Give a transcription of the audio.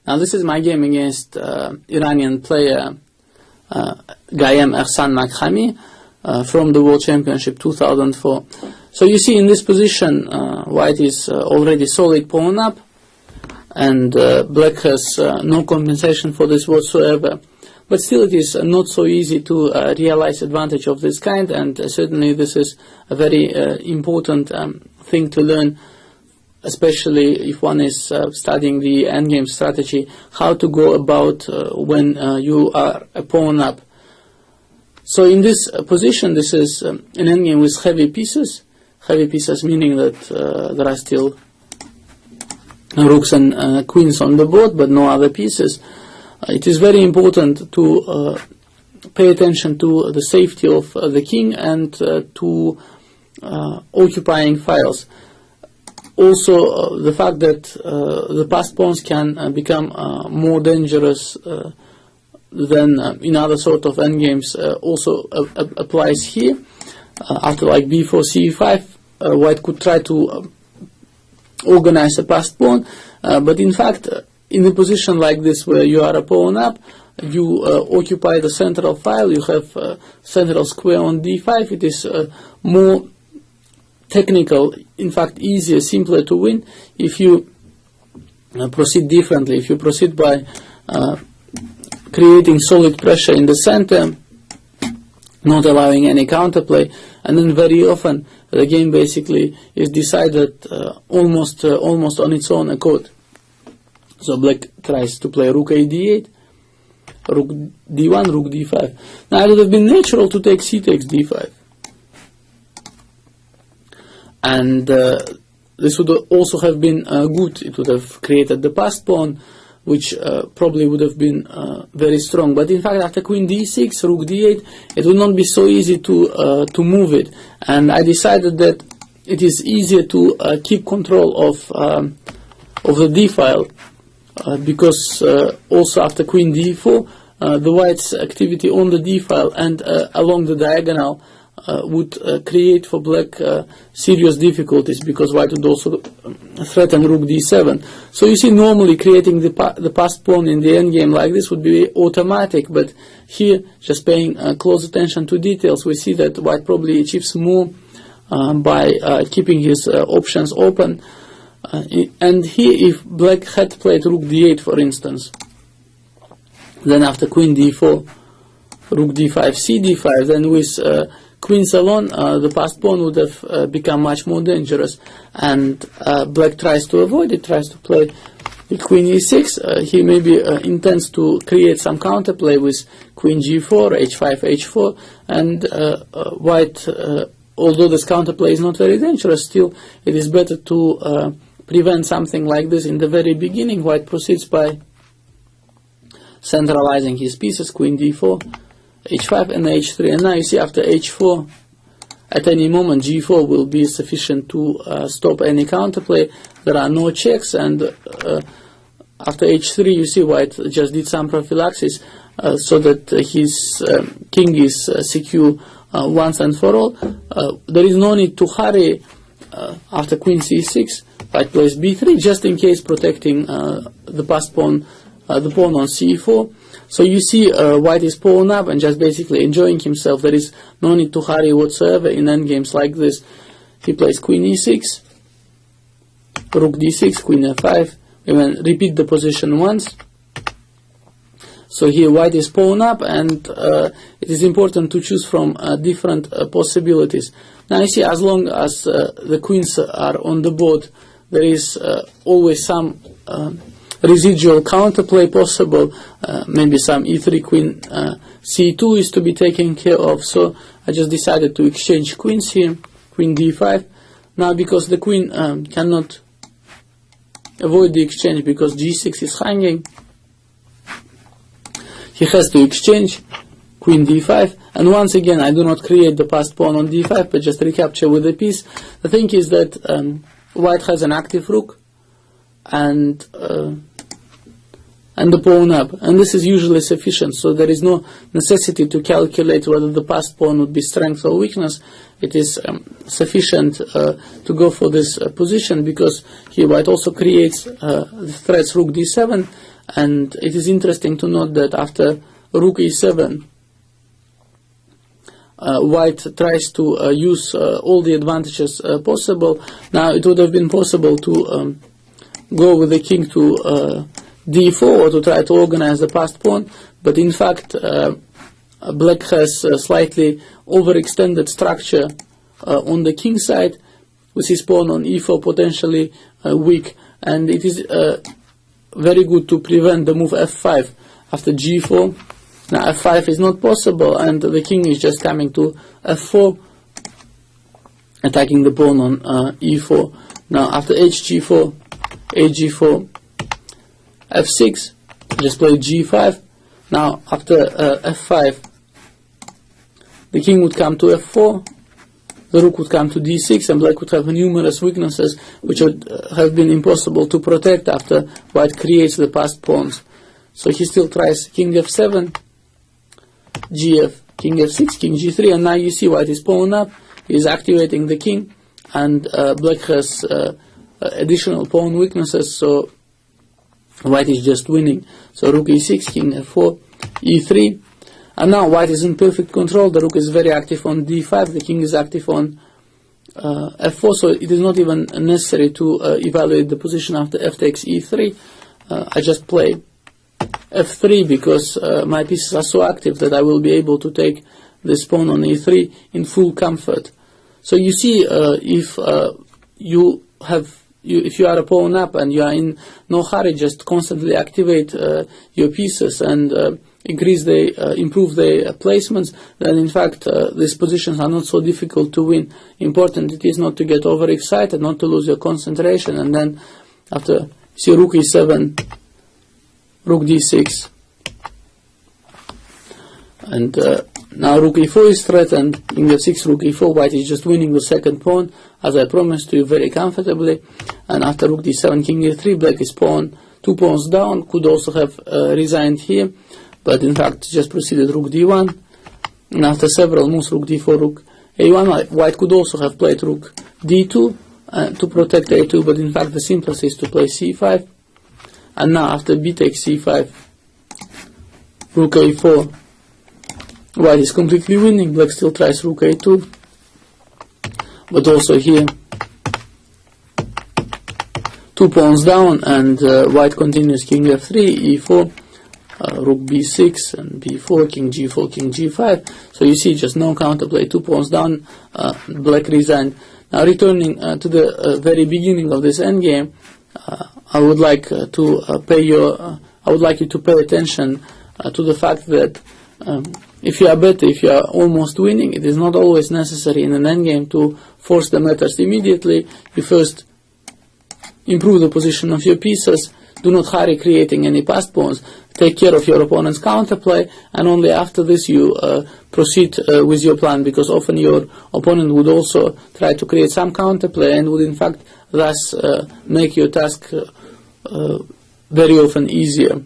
Now this is my game against Iranian player Kasimdzhanov-Ghaem from the World Championship 2004. So you see in this position white is already solid pawn up, and black has no compensation for this whatsoever. But still it is not so easy to realize advantage of this kind, and certainly this is a very important thing to learn, especially if one is studying the endgame strategy, how to go about when you are a pawn up. So in this position, this is an endgame with heavy pieces meaning that there are still rooks and queens on the board, but no other pieces. It is very important to pay attention to the safety of the king and to occupying files. Also, the fact that the passed pawns can become more dangerous than in other sort of endgames also applies here. After like b4, c5, white could try to organize a passed pawn, but in fact, in a position like this where you are a pawn up, you occupy the central file, you have central square on d5, it is more technical, in fact easier, simpler to win if you proceed differently, if you proceed by creating solid pressure in the center, not allowing any counterplay, and then very often the game basically is decided almost on its own accord. So black tries to play rook a d8, rook d1, rook d5. Now it would have been natural to take c takes d5. And this would also have been good. It would have created the passed pawn, which probably would have been very strong. But in fact, after queen d6, rook d8, it would not be so easy to move it. And I decided that it is easier to keep control of the d file. Because also after queen d4, the white's activity on the d file and along the diagonal would create for black serious difficulties, because white would also threaten rook d7. So you see, normally creating the passed pawn in the endgame like this would be automatic, but here, just paying close attention to details, we see that white probably achieves more by keeping his options open. And here, if black had played rook d8, for instance, then after queen d4, rook d5, c d5, then with queens alone, the passed pawn would have become much more dangerous, and black tries to avoid it, tries to play queen e6. He maybe intends to create some counterplay with queen g4, h5, h4, and white, although this counterplay is not very dangerous, still it is better to prevent something like this in the very beginning. White proceeds by centralizing his pieces, queen d4, h5 and h3, and now you see after h4, at any moment g4 will be sufficient to stop any counterplay. There are no checks, and after h3 you see white just did some prophylaxis so that his king is secure once and for all. There is no need to hurry after queen c6. White plays b3 just in case, protecting the passed pawn, the pawn on c4. So you see white is pawn up and just basically enjoying himself. There is no need to hurry whatsoever in endgames like this. He plays queen e6, rook d6, queen f5. We will repeat the position once. So here white is pawn up, and it is important to choose from different possibilities. Now you see, as long as the queens are on the board, there is always some residual counterplay possible. Maybe some e3, queen c2 is to be taken care of. So I just decided to exchange queens here, queen d5. Now because the queen cannot avoid the exchange because g6 is hanging, he has to exchange queen d5. And once again, I do not create the passed pawn on d5, but just recapture with the piece. The thing is that white has an active rook and the pawn up, and this is usually sufficient, so there is no necessity to calculate whether the passed pawn would be strength or weakness. It is sufficient to go for this position, because here white also creates the threats rook d7 And it is interesting to note that after rook e7, white tries to use all the advantages possible. Now it would have been possible to go with the king to d4 or to try to organize the passed pawn, but in fact black has a slightly overextended structure on the king side, with his pawn on e4 potentially weak, and it is very good to prevent the move f5 after g4. Now f5 is not possible, and the king is just coming to f4, attacking the pawn on e4. Now after hg4, hg4, f6, just play g5. Now after f5, the king would come to f4, the rook would come to d6, and black would have numerous weaknesses which would have been impossible to protect after white creates the passed pawns. So he still tries king f7, gf, king f6, king g3, and now you see white is pawn up, he is activating the king, and black has additional pawn weaknesses, so white is just winning. So rook e6, king f4, e3, and now white is in perfect control. The rook is very active on d5, the king is active on f4, so it is not even necessary to evaluate the position after f takes e3. I just play f3 because my pieces are so active that I will be able to take this pawn on e3 in full comfort. So you see, if you are a pawn up and you are in no hurry, just constantly activate your pieces and improve the placements, then in fact these positions are not so difficult to win. Important it is not to get overexcited, not to lose your concentration, and then after see rook e7, rook d6, and now rook e4 is threatened, king f6, rook e4, white is just winning the second pawn, as I promised you, very comfortably. And after rook d7, king e3, black is two pawns down, could also have resigned here, but in fact just proceeded rook d1, and after several moves, rook d4, rook a1, white could also have played rook d2 to protect a2, but in fact the simplest is to play c5. And now after b takes c5, rook a4, white is completely winning. Black still tries rook a2, but also here two pawns down, and white continues king f3, e4, rook b6 and b4, king g4, king g5. So you see just no counterplay, two pawns down, black resigned. Now returning to the very beginning of this endgame, I would like you to pay attention to the fact that if you are better, if you are almost winning, it is not always necessary in an endgame to force the matters immediately. You first improve the position of your pieces, do not hurry creating any passed pawns, take care of your opponent's counterplay, and only after this you proceed with your plan, because often your opponent would also try to create some counterplay and would in fact thus make your task very often easier.